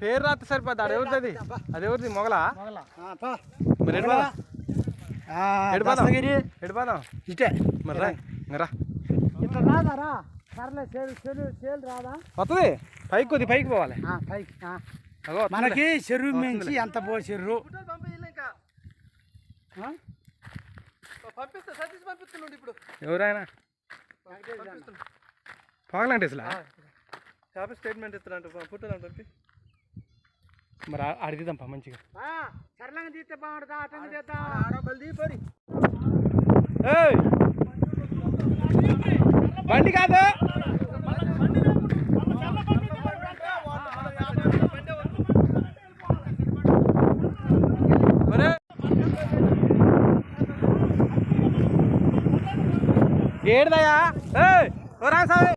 పేరు రాత్రి సరిపోద్ది. అది ఎవరిది? అది ఎవరిది? మొగలా? మరి ఎడిపోదాం ఇటే మరి రా ఇట్లా రాదారా సర్లే చేలు రాదా వస్తుంది. పైకి కొద్ది పైకి పోవాలి. పైకి మనకి చెరువు మించి ఎంత పో చెరువు ఎవరైనా పోగలంటేసలా స్టేట్మెంట్ ఇస్తారంట పుట్టాలంట పంపి మరి అడిగిద్దాంపా మంచిగా. సరళంగా తీస్తే బాగుంటుందా బండి కాదు ఏడుదయా రా సార్.